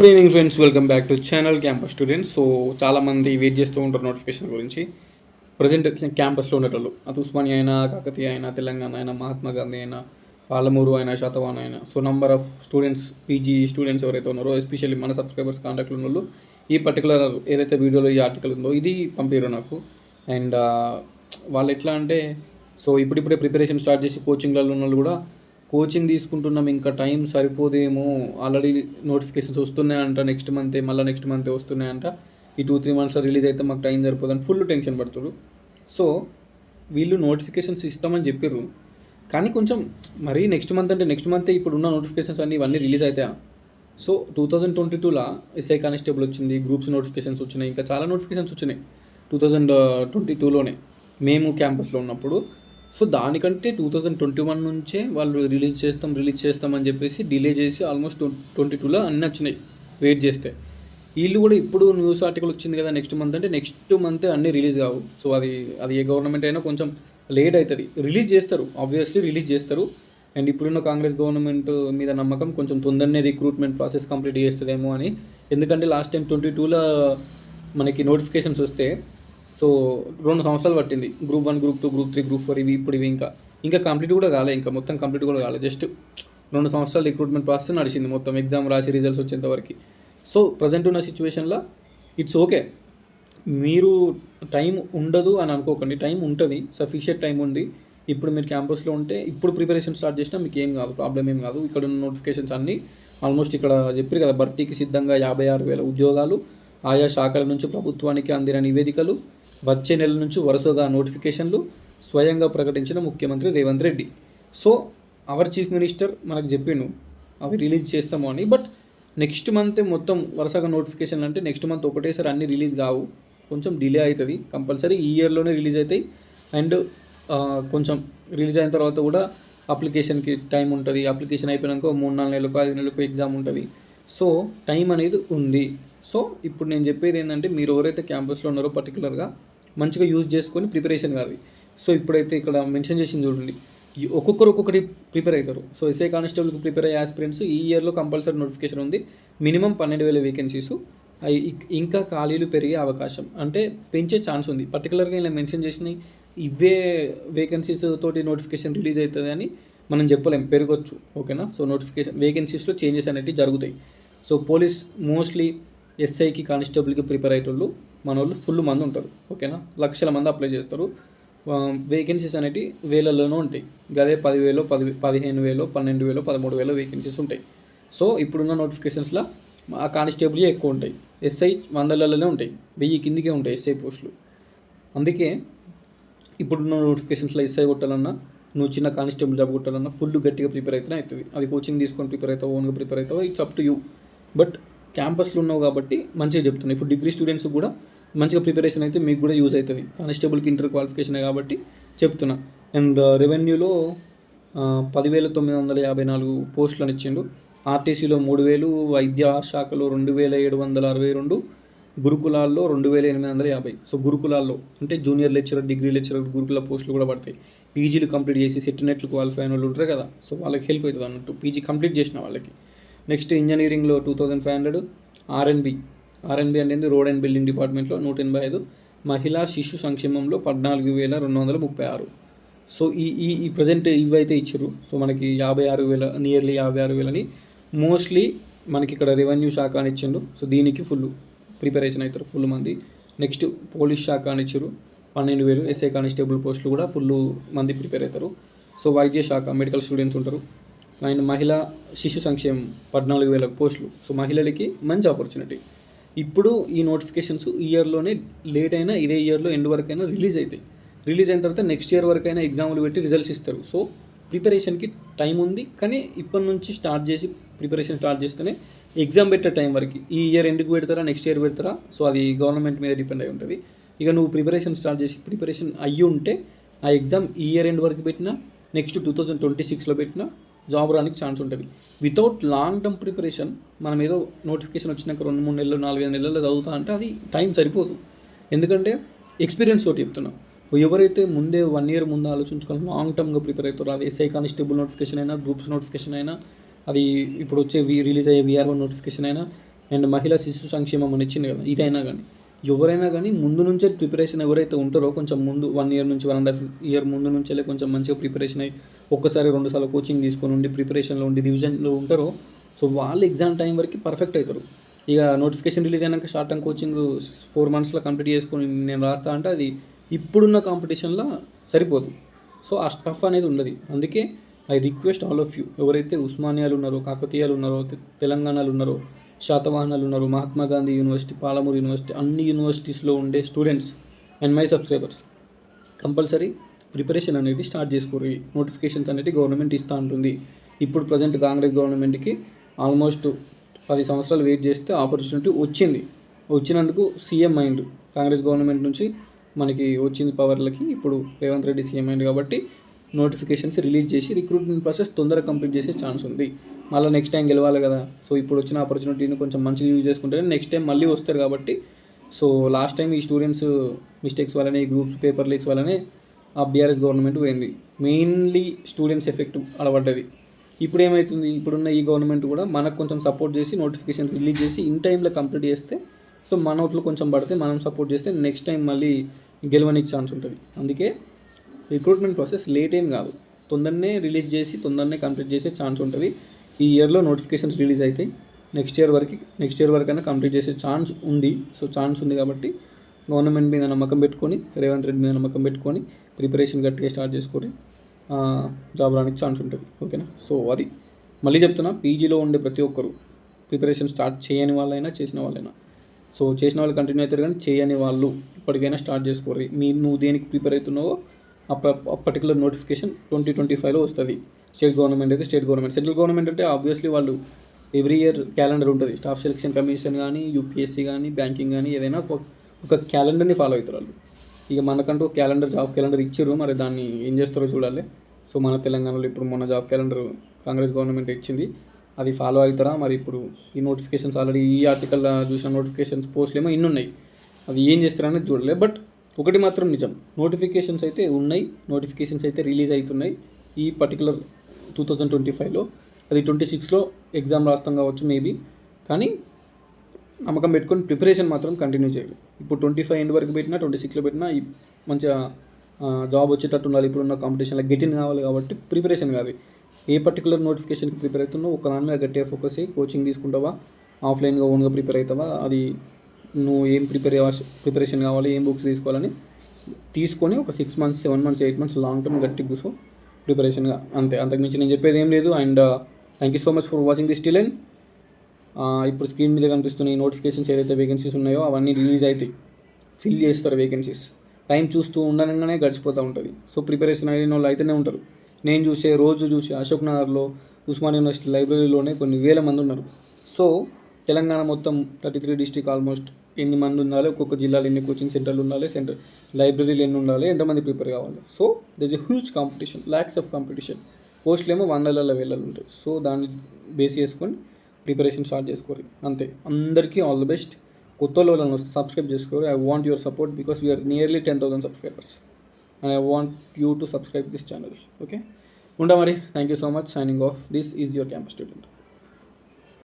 Good evening friends, welcome back to channel campus students. So చాలామంది wait చేస్తూ ఉంటారు notification గురించి. ప్రజెంట్ క్యాంపస్లో ఉండేటోళ్ళు, అది ఉస్మానియా అయినా, కాకతీయ అయినా, తెలంగాణ అయినా, మహాత్మా గాంధీ అయినా, పాలమూరు అయినా, శాతవాహన అయినా, so number of students, PG students ఎవరైతే ఉన్నారో, ఎస్పెషల్లీ మన సబ్స్క్రైబర్స్ కాంటాక్ట్లో ఉన్న వాళ్ళు ఈ పర్టికులర్ ఏదైతే వీడియోలో ఈ ఆర్టికల్ ఉందో ఇది పంపారు నాకు. అండ్ వాళ్ళు ఎట్లా అంటే, సో ఇప్పుడిప్పుడే ప్రిపరేషన్ స్టార్ట్ చేసి కోచింగ్లలో ఉన్న వాళ్ళు కూడా కోచింగ్ తీసుకుంటున్నాం, ఇంకా టైం సరిపోదేమో, ఆల్రెడీ నోటిఫికేషన్స్ వస్తున్నాయంట, నెక్స్ట్ మంతే వస్తున్నాయంట, ఈ 2-3 మంత్స్లో రిలీజ్ అయితే మాకు టైం సరిపోదని ఫుల్ టెన్షన్ పడుతున్నారు. సో వీళ్ళు నోటిఫికేషన్స్ ఇస్తామని చెప్పారు, కానీ కొంచెం మరీ నెక్స్ట్ మంత్ ఇప్పుడు ఉన్న నోటిఫికేషన్స్ ఇవన్నీ రిలీజ్ అవుతాయా? సో 2022లో ఎస్ఐ కానిస్టేబుల్ వచ్చింది, గ్రూప్స్ నోటిఫికేషన్స్ వచ్చినాయి, ఇంకా చాలా నోటిఫికేషన్స్ వచ్చినాయి 2022లోనే మేము క్యాంపస్లో ఉన్నప్పుడు. సో దానికంటే 2021 నుంచే వాళ్ళు రిలీజ్ చేస్తామని చెప్పేసి డిలే చేసి ఆల్మోస్ట్ 22లో అన్నీ వచ్చినాయి వెయిట్ చేస్తే. వీళ్ళు కూడా ఇప్పుడు న్యూస్ ఆర్టికల్ వచ్చింది కదా నెక్స్ట్ మంత్ అన్నీ రిలీజ్ కావు. సో అది ఏ గవర్నమెంట్ అయినా కొంచెం లేట్ అవుతుంది, రిలీజ్ చేస్తారు, ఆబ్వియస్లీ రిలీజ్ చేస్తారు. అండ్ ఇప్పుడున్న కాంగ్రెస్ గవర్నమెంట్ మీద నమ్మకం, కొంచెం తొందరనే రిక్రూట్మెంట్ ప్రాసెస్ కంప్లీట్ చేస్తుందేమో అని. ఎందుకంటే లాస్ట్ టైం 22లో మనకి నోటిఫికేషన్స్ వస్తే సో 2 సంవత్సరాలు పట్టింది, గ్రూప్ 1, గ్రూప్ 2, గ్రూప్ 3, గ్రూప్ 4 ఇవి ఇంకా కంప్లీట్ కూడా కాలే, ఇంకా మొత్తం కంప్లీట్ కూడా కాలేదు. జస్ట్ 2 సంవత్సరాలు రిక్రూట్మెంట్ ప్రాసెస్ నడిచింది మొత్తం, ఎగ్జామ్ రాసి రిజల్ట్స్ వచ్చేంతవరకు. సో ప్రజెంట్ ఉన్న సిచ్యువేషన్లో ఇట్స్ ఓకే, మీరు టైం ఉండదు అని అనుకోకండి, టైం ఉంటుంది, సఫిషియెంట్ టైం ఉంది. ఇప్పుడు మీరు క్యాంపస్లో ఉంటే ఇప్పుడు ప్రిపరేషన్ స్టార్ట్ చేసినా మీకు ఏం కాదు, ప్రాబ్లం ఏం కాదు. ఇక్కడ ఉన్న నోటిఫికేషన్స్ అన్నీ ఆల్మోస్ట్ ఇక్కడ చెప్పారు కదా, భర్తీకి సిద్ధంగా 56,000 ఉద్యోగాలు, ఆయా శాఖల నుంచి ప్రభుత్వానికి అందిన నివేదికలు, వచ్చే నెల నుంచి వరుసగా నోటిఫికేషన్లు స్వయంగా ప్రకటించిన ముఖ్యమంత్రి Revanth Reddy. So our chief minister మనకు చెప్పిండు అవి రిలీజ్ చేస్తాము అని. బట్ నెక్స్ట్ మంత్ మొత్తం వరుసగా నోటిఫికేషన్లు అంటే నెక్స్ట్ మంత్ ఒకటేసారి అన్నీ రిలీజ్ కావు, కొంచెం డిలే అవుతుంది. కంపల్సరీ ఈ ఇయర్లోనే రిలీజ్ అవుతాయి. అండ్ కొంచెం రిలీజ్ అయిన తర్వాత కూడా అప్లికేషన్కి టైం ఉంటుంది, అప్లికేషన్ అయిపోయినాక 3-4 నెలలకు 5 నెలలకు ఎగ్జామ్ ఉంటుంది. సో టైం అనేది ఉంది. సో ఇప్పుడు నేను చెప్పేది ఏంటంటే, మీరు ఎవరైతే క్యాంపస్లో ఉన్నారో పర్టికులర్గా మంచిగా యూజ్ చేసుకొని ప్రిపరేషన్ కాదు. సో ఇప్పుడైతే ఇక్కడ మెన్షన్ చేసింది చూడండి, ఒక్కొక్కటి ప్రిపేర్ అవుతారు. సో ఎస్ఐ కానిస్టేబుల్కి ప్రిపేర్ అయ్యే ఆస్పిరెంట్స్ ఈ ఇయర్లో కంపల్సరీ నోటిఫికేషన్ ఉంది, మినిమం 12,000 వేకెన్సీస్, ఇంకా ఖాళీలు పెరిగే అవకాశం అంటే పెంచే ఛాన్స్ ఉంది. పర్టికులర్గా ఇలా మెన్షన్ చేసిన ఇవే వేకెన్సీస్ తోటి నోటిఫికేషన్ రిలీజ్ అవుతుంది అని మనం చెప్పలేం, పెరగచ్చు, ఓకేనా. సో నోటిఫికేషన్ వేకెన్సీస్లో చేంజెస్ అనేవి జరుగుతాయి. సో పోలీస్ మోస్ట్లీ ఎస్ఐకి కానిస్టేబుల్కి ప్రిపేర్ అయ్యేటోళ్ళు మన వాళ్ళు ఫుల్ మంది ఉంటారు, ఓకేనా, లక్షల మంది అప్లై చేస్తారు. వేకెన్సీస్ అనేవి వేలల్లోనూ ఉంటాయి, గదే 10,000, 15,000, 12,000, 13,000 వేకెన్సీస్ ఉంటాయి. సో ఇప్పుడున్న నోటిఫికేషన్స్లో ఆ కానిస్టేబుల్ ఎక్కువ ఉంటాయి, ఎస్ఐ 100లలోనే ఉంటాయి, 1000 కిందికే ఉంటాయి ఎస్ఐ పోస్టులు. అందుకే ఇప్పుడున్న నోటిఫికేషన్స్లో ఎస్ఐ కొట్టాలన్నా, నువ్వు చిన్న కానిస్టేబుల్ జాబ్ కొట్టాలన్నా ఫుల్ గట్టిగా ప్రిపేర్ అయితేనే అవుతుంది. అది కోచింగ్ తీసుకొని ప్రిపేర్ అవుతావు, ఓన్గా ప్రిపేర్ అవుతావు, it's up to you. But క్యాంపస్లో ఉన్నావు కాబట్టి మంచిగా చెప్తున్నాను. ఇప్పుడు డిగ్రీ స్టూడెంట్స్ కూడా మంచిగా ప్రిపరేషన్ అయితే మీకు కూడా యూజ్ అవుతుంది, కానిస్టేబుల్కి ఇంటర్ క్వాలిఫికేషన్ కాబట్టి చెప్తున్నా. అండ్ రెవెన్యూలో 10,954 పోస్టులను ఇచ్చిండు, ఆర్టీసీలో 3,000, వైద్య శాఖలో 2,762, గురుకులాల్లో 2,850. సో గురుకులాల్లో అంటే జూనియర్ లెక్చరర్, డిగ్రీ లెక్చరర్ గురుకుల పోస్టులు కూడా పడతాయి. పీజీలు కంప్లీట్ చేసి సెట్ క్వాలిఫై అయిన వాళ్ళు ఉంటారు కదా, సో వాళ్ళకి హెల్ప్ అవుతుంది అన్నట్టు, పీజీ కంప్లీట్ చేసిన వాళ్ళకి. నెక్స్ట్ ఇంజనీరింగ్లో 2,500, ఆర్ఎన్బి అంటే రోడ్ అండ్ బిల్డింగ్ డిపార్ట్మెంట్లో 185, మహిళా శిశు సంక్షేమంలో 14,236. సో ఈ ప్రజెంట్ ఇవైతే ఇచ్చారు. సో మనకి 56,000, నియర్లీ 56,000 అని మోస్ట్లీ మనకి ఇక్కడ రెవెన్యూ శాఖ అని ఇచ్చిండు. సో దీనికి ఫుల్ ప్రిపరేషన్ అవుతారు ఫుల్ మంది. నెక్స్ట్ పోలీస్ శాఖ అని ఇచ్చారు 12,000, ఎస్ఐ కానిస్టేబుల్ పోస్టులు కూడా ఫుల్ మంది ప్రిపేర్ అవుతారు. సో వైద్య శాఖ మెడికల్ స్టూడెంట్స్ ఉంటారు. అండ్ మహిళా శిశు సంక్షేమం 14,000 పోస్టులు. సో మహిళలకి మంచి ఆపర్చునిటీ. ఇప్పుడు ఈ నోటిఫికేషన్స్ ఈ ఇయర్లోనే లేట్ అయినా ఇదే ఇయర్లో ఎండ్ వరకైనా రిలీజ్ అవుతాయి. రిలీజ్ అయిన తర్వాత నెక్స్ట్ ఇయర్ వరకైనా ఎగ్జామ్లు పెట్టి రిజల్ట్స్ ఇస్తారు. సో ప్రిపరేషన్కి టైం ఉంది, కానీ ఇప్పటి నుంచి స్టార్ట్ చేసి ప్రిపరేషన్ స్టార్ట్ చేస్తేనే ఎగ్జామ్ పెట్టే టైం వరకు, ఈ ఇయర్ ఎండ్కి పెడతారా నెక్స్ట్ ఇయర్ పెడతారా, సో అది గవర్నమెంట్ మీద డిపెండ్ అయి ఉంటుంది. ఇక నువ్వు ప్రిపరేషన్ స్టార్ట్ చేసి ప్రిపరేషన్ అయ్యి ఉంటే ఆ ఎగ్జామ్ ఈ ఇయర్ ఎండ్ వరకు పెట్టినా, నెక్స్ట్ 2026లో పెట్టినా జాబ్ రానికి ఛాన్స్ ఉంటుంది. వితౌట్ లాంగ్ టర్మ్ ప్రిపరేషన్ మనం ఏదో నోటిఫికేషన్ వచ్చినాక 2-3 నెలలు 4-5 నెలల్లో చదువుతా అంటే అది టైం సరిపోదు. ఎందుకంటే ఎక్స్పీరియన్స్ తోటి చెప్తున్నా, ఎవరైతే ముందే 1 year ముందు ఆలోచించుకొని లాంగ్ టర్మ్గా ప్రిపేర్ అవుతారో, అది ఎస్ఐ కానిస్టేబుల్ నోటిఫికేషన్ అయినా, గ్రూప్స్ నోటిఫికేషన్ అయినా, అది ఇప్పుడు వచ్చే రిలీజ్ అయ్యే VR1 నోటిఫికేషన్ అయినా, అండ్ మహిళా శిశు సంక్షేమం అని ఇచ్చింది కదా, ఇదైనా కానీ ఎవరైనా కానీ ముందు నుంచే ప్రిపరేషన్ ఎవరైతే ఉంటారో కొంచెం ముందు 1 ఇయర్ నుంచి 1.5 ఇయర్ ముందు నుంచే కొంచెం మంచిగా ప్రిపరేషన్ అయ్యి ఒక్కసారి 2 సార్లు కోచింగ్ తీసుకొని ఉండి ప్రిపరేషన్లో ఉండి రివిజన్లో ఉంటారో సో వాళ్ళు ఎగ్జామ్ టైం వరకు పర్ఫెక్ట్ అవుతారు. ఇక నోటిఫికేషన్ రిలీజ్ అయినాక షార్ట్ టర్మ్ కోచింగ్ 4 monthsలో కంప్లీట్ చేసుకొని నేను రాస్తా అంటే అది ఇప్పుడున్న కాంపిటీషన్లో సరిపోదు. సో ఆ స్టఫ్ అనేది ఉండదు. అందుకే I request all of you, ఎవరైతే ఉస్మానియాలు ఉన్నారో, కాకతీయాలు ఉన్నారో, తెలంగాణలో ఉన్నారో, శాతవాహనాలు ఉన్నారు, మహాత్మా గాంధీ యూనివర్సిటీ, పాలమూరు యూనివర్సిటీ, అన్ని యూనివర్సిటీస్లో ఉండే students and my subscribers compulsory preparation అనేది స్టార్ట్ చేసుకోరు. నోటిఫికేషన్స్ అనేది గవర్నమెంట్ ఇస్తూ ఉంటుంది. ఇప్పుడు ప్రజెంట్ కాంగ్రెస్ గవర్నమెంట్కి ఆల్మోస్ట్ 10 సంవత్సరాలు వెయిట్ చేస్తే ఆపర్చునిటీ వచ్చినందుకు సీఎం అయిండు. కాంగ్రెస్ గవర్నమెంట్ నుంచి మనకి వచ్చింది పవర్లకి, ఇప్పుడు రేవంత్ రెడ్డి సీఎం అయింది కాబట్టి నోటిఫికేషన్స్ రిలీజ్ చేసి రిక్రూట్మెంట్ ప్రాసెస్ తొందరగా కంప్లీట్ చేసే ఛాన్స్ ఉంది. మళ్ళీ నెక్స్ట్ టైం గెలవాలి కదా, సో ఇప్పుడు వచ్చిన ఆపర్చునిటీని కొంచెం మంచిగా యూజ్ చేసుకుంటే నెక్స్ట్ టైం మళ్ళీ వస్తారు కాబట్టి. సో లాస్ట్ టైం ఈ స్టూడెంట్స్ మిస్టేక్స్ వల్లనే, ఈ గ్రూప్స్ పేపర్ లీక్స్ వల్లనే ఆ బీఆర్ఎస్ గవర్నమెంట్ పోయింది. మెయిన్లీ స్టూడెంట్స్ ఎఫెక్ట్ అలవడ్డది. ఇప్పుడు ఏమవుతుంది, ఇప్పుడున్న ఈ గవర్నమెంట్ కూడా మనకు కొంచెం సపోర్ట్ చేసి నోటిఫికేషన్ రిలీజ్ చేసి ఇన్ టైంలో కంప్లీట్ చేస్తే సో మన ఓట్లు కొంచెం పడితే మనం సపోర్ట్ చేస్తే నెక్స్ట్ టైం మళ్ళీ గెలవడానికి ఛాన్స్ ఉంటుంది. అందుకే రిక్రూట్మెంట్ ప్రాసెస్ లేట్ ఏం కాదు, తొందరనే రిలీజ్ చేసి తొందరనే కంప్లీట్ చేసే ఛాన్స్ ఉంటుంది. ఈ ఇయర్లో నోటిఫికేషన్స్ రిలీజ్ అయితే నెక్స్ట్ ఇయర్ వరకైనా కంప్లీట్ చేసే ఛాన్స్ ఉంది. సో ఛాన్స్ ఉంది కాబట్టి గవర్నమెంట్ మీద నమ్మకం పెట్టుకొని, రేవంత్ రెడ్డి మీద నమ్మకం పెట్టుకొని ప్రిపరేషన్ గట్టిగా స్టార్ట్ చేసుకొని జాబ్ రానికి ఛాన్స్ ఉంటుంది. ఓకేనా? సో అది మళ్ళీ చెప్తున్నా, పీజీలో ఉండే ప్రతి ఒక్కరు ప్రిపరేషన్ స్టార్ట్ చేయని వాళ్ళైనా చేసిన వాళ్ళైనా, సో చేసిన వాళ్ళు కంటిన్యూ అవుతారు కానీ చేయని వాళ్ళు ఇప్పటికైనా స్టార్ట్ చేసుకోరు. నువ్వు దేనికి ప్రిపేర్ అవుతున్నావో ఆ పర్టికులర్ నోటిఫికేషన్ 2025లో వస్తుంది. స్టేట్ గవర్నమెంట్ అయితే స్టేట్ గవర్నమెంట్, సెంట్రల్ గవర్నమెంట్ అంటే ఆబ్వియస్లీ వాళ్ళు ఎవ్రీ ఇయర్ క్యాలెండర్ ఉంటుంది. స్టాఫ్ సెలక్షన్ కమిషన్ కానీ, యూపీఎస్సీ కానీ, బ్యాంకింగ్ కానీ ఏదైనా ఒక క్యాలెండర్ని ఫాలో అవుతారు వాళ్ళు. ఇక మనకంటూ జాబ్ క్యాలెండర్ ఇచ్చారు, మరి దాన్ని ఏం చేస్తారో చూడాలి. సో మన తెలంగాణలో ఇప్పుడు మొన్న జాబ్ క్యాలెండర్ కాంగ్రెస్ గవర్నమెంట్ ఇచ్చింది, అది ఫాలో అవుతారా మరి? ఇప్పుడు ఈ నోటిఫికేషన్స్ ఆల్రెడీ ఈ ఆర్టికల్లో చూసిన నోటిఫికేషన్స్ పోస్టులు ఏమో ఇన్ని ఉన్నాయి, అది ఏం చేస్తారనేది చూడలే. బట్ ఒకటి మాత్రం నిజం, నోటిఫికేషన్స్ అయితే ఉన్నాయి, నోటిఫికేషన్స్ అయితే రిలీజ్ అవుతున్నాయి ఈ పర్టికులర్ 2025లో. అది 26లో ఎగ్జామ్ రాస్తాం కావచ్చు మేబీ, కానీ నమ్మకం పెట్టుకొని ప్రిపరేషన్ మాత్రం కంటిన్యూ చేయాలి. ఇప్పుడు 25 ఎండ్ వరకు పెట్టినా, 26లో పెట్టినా మంచిగా జాబ్ వచ్చేటట్టు ఉండాలి. ఇప్పుడున్న కాంపిటీషన్లో గెటిన్ కావాలి కాబట్టి ప్రిపరేషన్ కాదు, ఏ పర్టికులర్ నోటిఫికేషన్కి ప్రిపేర్ అవుతున్నావు ఒక దాని మీద గట్టిగా ఫోకస్ అయ్యి కోచింగ్ తీసుకుంటావా, ఆఫ్లైన్గా ఓన్గా ప్రిపేర్ అవుతావా, అది నువ్వు ఏం ప్రిపరేషన్ కావాలి, ఏం బుక్స్ తీసుకోవాలని తీసుకొని ఒక 6 months 7 months 8 months long term గట్టి కూర్చో ప్రిపరేషన్గా, అంతే. అంతకుమించి నేను చెప్పేది ఏం లేదు. And thank you so much for watching this till end. ఇప్పుడు స్క్రీన్ మీద కనిపిస్తున్న ఈ నోటిఫికేషన్స్ ఏదైతే వేకెన్సీస్ ఉన్నాయో అవన్నీ రిలీజ్ అవుతాయి, ఫిల్ చేస్తారు వేకెన్సీస్. టైం చూస్తూ ఉండగానే గడిచిపోతూ ఉంటుంది. సో ప్రిపరేషన్ అయిన వాళ్ళు అయితేనే ఉంటారు. నేను రోజు చూసే అశోక్ నగర్లో ఉస్మానియా యూనివర్సిటీ లైబ్రరీలోనే కొన్ని వేల మంది ఉన్నారు. సో తెలంగాణ మొత్తం 33 డిస్ట్రిక్ట్ ఆల్మోస్ట్ ఎన్ని మంది ఉండాలి, ఒక్కొక్క జిల్లాలో ఎన్ని కోచింగ్ సెంటర్లు ఉండాలి, లైబ్రరీలు ఎన్ని ఉండాలి, ఎంతమంది ప్రిపేర్ కావాలి. So this a huge competition, lakhs of competition. పోస్టులు ఏమో 100,000 ఉంటాయి. సో దాన్ని బేస్ చేసుకొని ప్రిపరేషన్ స్టార్ట్ చేసుకోరు, అంతే. అందరికీ ఆల్ ది బెస్ట్. కొత్త వాళ్ళని సబ్స్క్రైబ్ చేసుకోరు. I want your support because we're nearly 10,000 subscribers and I want you to subscribe this channel. Okay, ఉంటా మరి. Thank you so much. Signing off. This is your campus student.